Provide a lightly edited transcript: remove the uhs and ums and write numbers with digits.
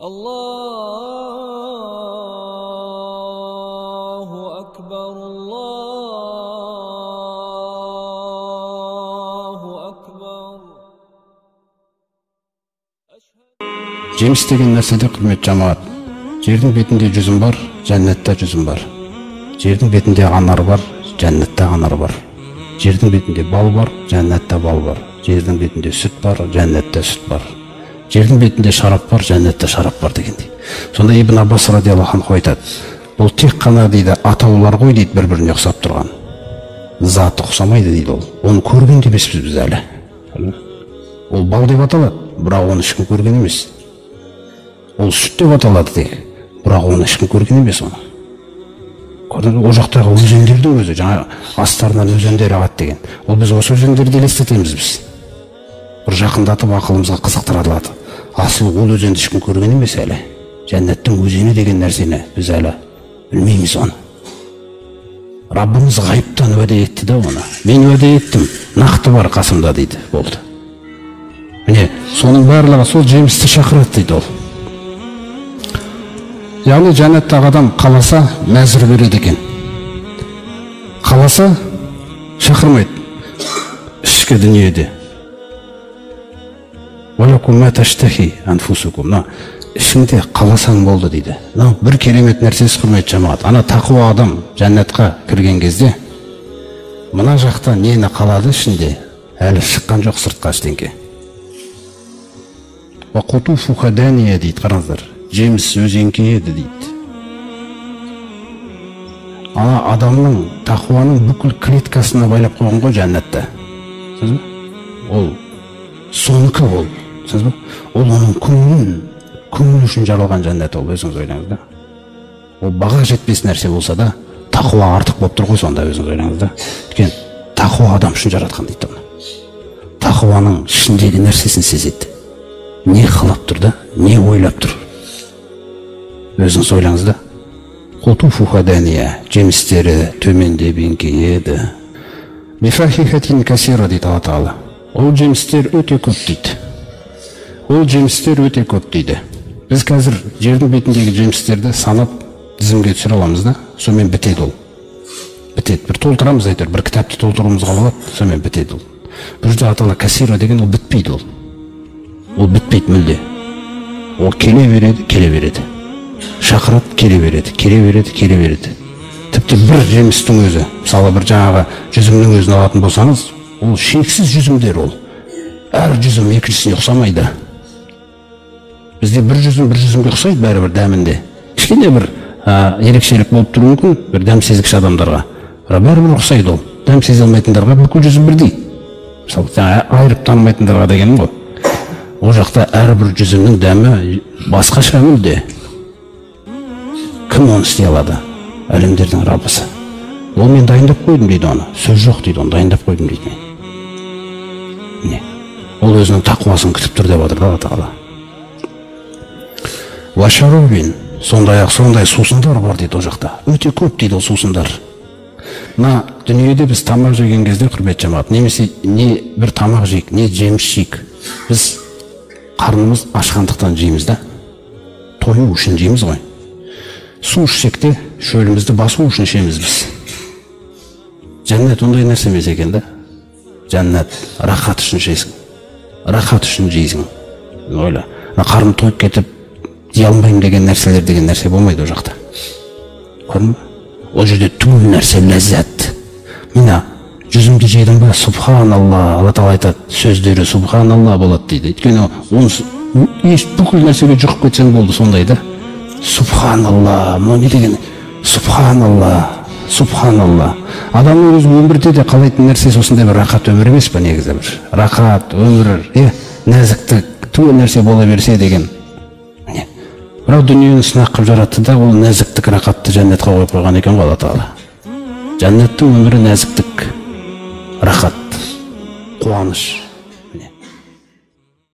Allahu Akbar, Allahu Akbar. Жеміс деген нәрседе, құрметті жамаат, жердің бетінде жүзім бар, жәннатта жүзім бар. Жердің бетінде анар бар, жәннатта анар бар. Жердің бетінде бал бар, жәннатта бал бар. Жердің бетінде сүт бар, жәннатта сүт бар. Жердің бетінде шарап бар, жәннатта шарап бар дегендей. Сонда Ибн Аббас радиаллаху анху айтады, бұл тек қана дейді атаулар ғой дейді, бір-біріне ұқсап тұрған. Заты ұқсамайды дейді ол. Оны көрген де емеспіз біз әлі. Ол бал деп аталады, бірақ оны ешкім көрген емес. Ол сүт деп аталады тек, бірақ оны ешкім көрген емес оны. Ол жақтағы өзендердің өзі, жаңа астарынан өзендер ағады деген. Ол біз осы өзендерді елестетеміз біз. Бір жақындатып ақылымызға қызықтырады. Асыл ол өзенді ешкім көрген емес әлі. Жәннаттың өзені деген нәрсені біз әлі білмейміз оны. Раббымыз ғайыптан уәде етті да оны. Мен уәде еттім, нақты бар қасымда дейді, болды. Міне, соның барлығы сол жемісті шақырады дейді ол. Яғни жәннаттағы адам қаласа мәзір береді екен. Қаласа шақырмайды. Ішкі дүниеде. Уалакум ма таштахи анфусукум. Ішіңде қаласаң болды дейді. Бір керемет нәрсесі, құрметті жамаат. Ана тақуа адам жәннатқа кірген кезде мына жақта нені қалады ішінде, әлі шыққан жоқ сыртқа ештеңке. Ва қутуфуха дания дейді, қараңыздар. Жеміс өзеңкейеді дейді. Ана адамның, тақуаның бүкіл клеткасына байлап қойған ғой жәннатта. Сіз бе? Ол соныкі ол. Сіз бе? Ол оның көңіл үшін жаралған жәннат ол, өзіңіз ойлаңыз да. Ол баға жетпес нәрсе болса да, тақуа артық болып тұр ғой сонда, өзіңіз ойлаңыз да. Өйткені тақуа адам үшін жаратқан дейді оны. Тақуаның ішіндегі нәрсесін сезеді. Не қалап тұр да, не ойлап тұр. Өзіңіз ойлаңыз да. Қутуфуха дания, жемістері төмендеп еңкейеді. Бифахихатин касира дейді Алла Тағала. Ол жемістер өте көп дейді. Ол жемістер өте көп дейді. Біз қазір жердің бетіндегі жемістерді санап тізімге түсіре аламыз да, сонымен бітеді ол. Бітеді. Бір толтырамыз айтар, бір кітапты толтыруымызға болады, сонымен бітеді ол. Бір жерде аталған касира деген ол бітпейді ол. Ол бітпейді мүлде. Ол келе береді, келе береді. Шақырады, келе береді, келе береді, келе береді. Тіпті бір жемістің өзі, мысалы бір жаңағы жүзімнің өзін алатын болсаңыз, ол шексіз жүзімдер ол. Әр жүзім екіншісіне ұқсамайды. Бізде бір жүзімге ұқсайды бәрібір дәмінде. Кішкене бір ерекшелік болып тұруы мүмкін бір дәм сезгіш адамдарға. Бәрібір ұқсайды ол. Дәм сезе алмайтындарға бүкіл жүзім бірдей. Мысалы, айырып танымайтындарға дегенім ғой. Ол жақта әрбір жүзімнің дәмі басқаша мүлде. Кім оны істей алады? Әлемдердің Раббысы. Ол мен дайындап қойдым дейді оны. Сөз жоқ дейді, оны дайындап қойдым дейді. Не? Ол өзінің тақуасын күтіп тұр деп отыр да Алла Тағала. Вашарубин, сондай сусындар бар дейді ол жақта. Өте көп дейді ол сусындар. Мына дүниеде біз тамақ жеген кезде, құрметті жамаат, немесе не бір тамақ жейік, не жеміс жейік. Біз қарнымыз ашқандықтан жейміз да. Тою үшін жейміз ғой. Су ішсек те шөлімізді басу үшін ішеміз біз. Жәннат ондай нәрсе емес екен да. Жәннат рахат үшін жейсің. Рахат үшін жейсің. Ойла. Қарным тойып кетіп, жей алмаймын деген нәрсе болмайды ол жақта. Көрдің бе? Ол жерде түгел нәрсе ләззат. Мина жүзімді жейдің ба? Субханалла. Алла Тағала айтады, сөздері субханалла болады дейді. Өйткені бүкіл нәрсеге жұқып кетсең болды сондай да. Субханалла, мынау не деген? Субханалла, субханалла. Адамның өзі өмірде де қалайтын нәрсесі осындай бір рақат өмір емес па негізі бір? Рақат, өмір, нәзіктік, түгел нәрсе бола берсе деген. Бірақ дүниені сынақ қылып жаратты да, ол нәзіктік рақатты жәннатқа қойып қойған екен ғой Алла Тағала. Жәннаттың өмірі нәзіктік, рақат, қуаныш.